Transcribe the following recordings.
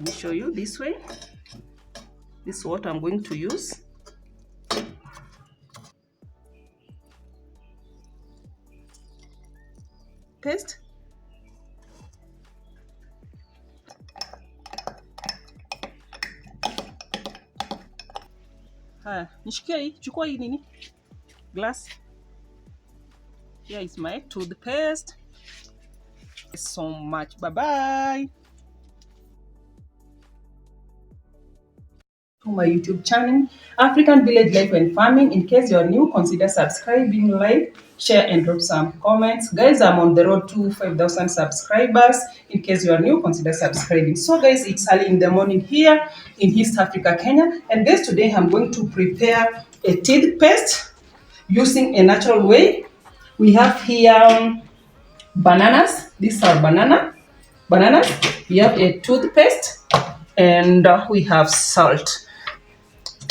Let me show you this way. This is what I'm going to use. Paste. Haya, nishikia hii, chukua hii nini? Glass. Here is my toothpaste. Thank you so much. Bye bye. To my YouTube channel, African Village Life and Farming. In case you're new, consider subscribing, like, share, and drop some comments. Guys, I'm on the road to 5,000 subscribers. In case you are new, consider subscribing. So guys, it's early in the morning here in East Africa, Kenya. And guys, today I'm going to prepare a toothpaste using a natural way. We have here bananas. These are bananas. We have a toothpaste, and we have salt.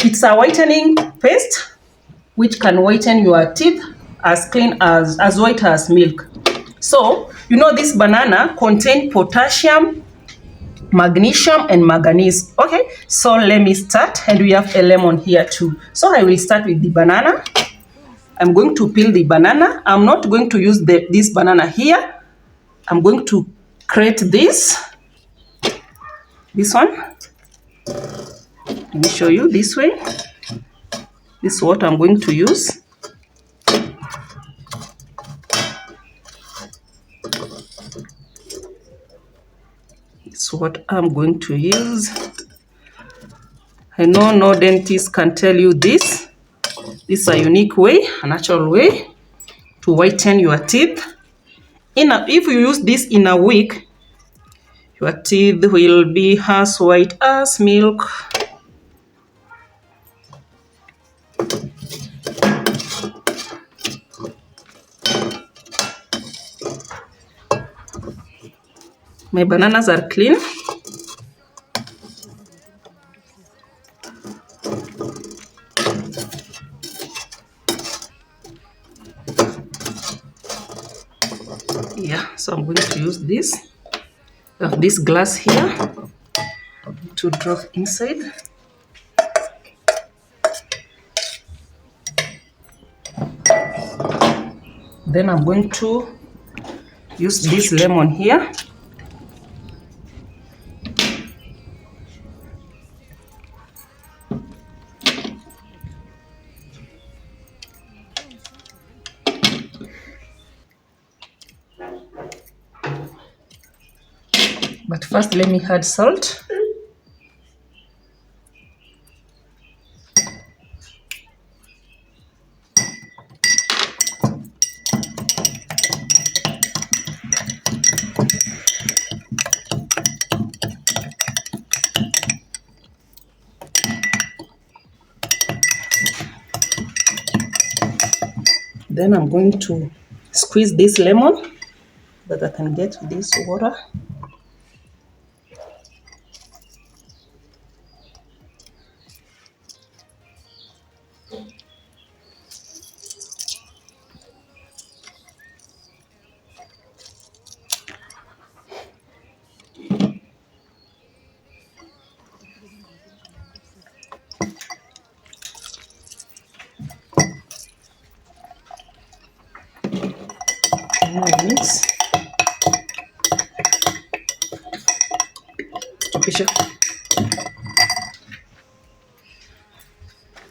It's a whitening paste which can whiten your teeth as clean as white as milk. So, you know, this banana contains potassium, magnesium, and manganese. Okay, so let me start. And we have a lemon here too. So I will start with the banana. I'm going to peel the banana. I'm not going to use this banana here. I'm going to create this one. Let me show you this way. This is what I'm going to use. It's what I'm going to use. I know no dentist can tell you this. This is a unique way, a natural way to whiten your teeth. If you use this in a week, your teeth will be as white as milk. My bananas are clean. Yeah, so I'm going to use this. I have this glass here to drop inside. Then I'm going to use this lemon here. But first, let me add salt. Then I'm going to squeeze this lemon so that I can get this water. Mix.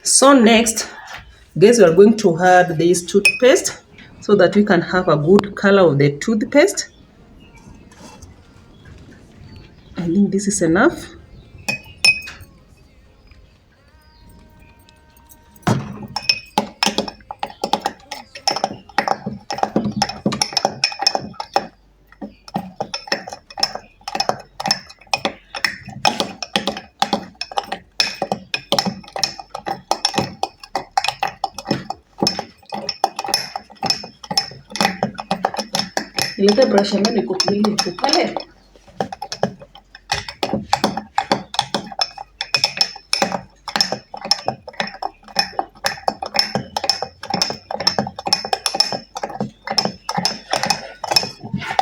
So next, guys, we are going to add this toothpaste so that we can have a good color of the toothpaste. I think this is enough. Ilete brush yangu nikupili pale.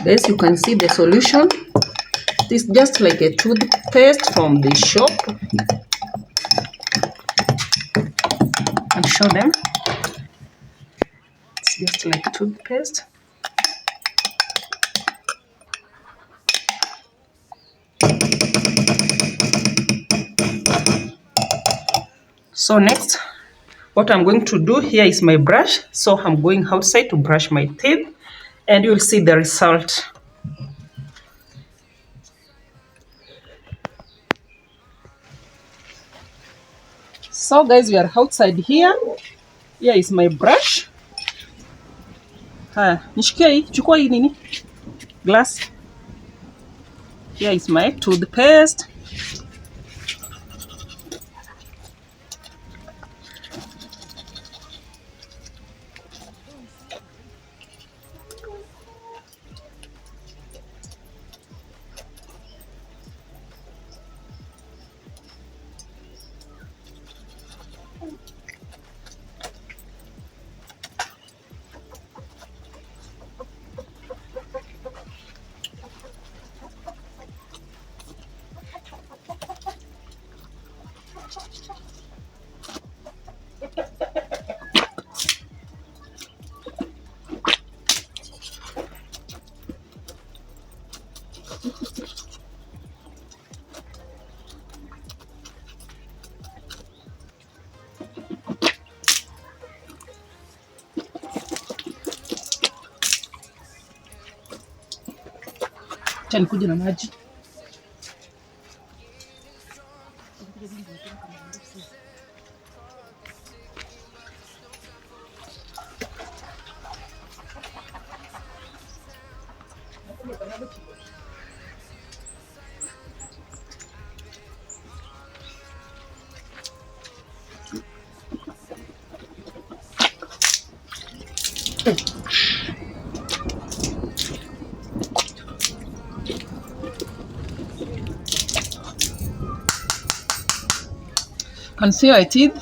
Guys, you can see the solution. It's just like a toothpaste from the shop. I'll show them. It's just like toothpaste. So next, what I'm going to do here is my brush. So I'm going outside to brush my teeth, and you'll see the result. So guys, we are outside here. Here is my brush. Nishikia hii, chukua hii nini? Glass. Here is my toothpaste. Acha nikuje na maji. Can see your teeth.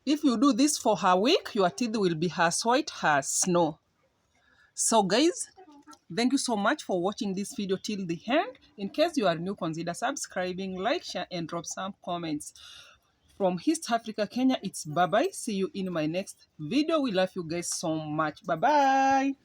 If you do this for a week, your teeth will be as white as snow. So guys, thank you so much for watching this video till the end. In case you are new, consider subscribing, like, share, and drop some comments. From East Africa, Kenya, it's bye-bye. See you in my next video. We love you guys so much. Bye-bye.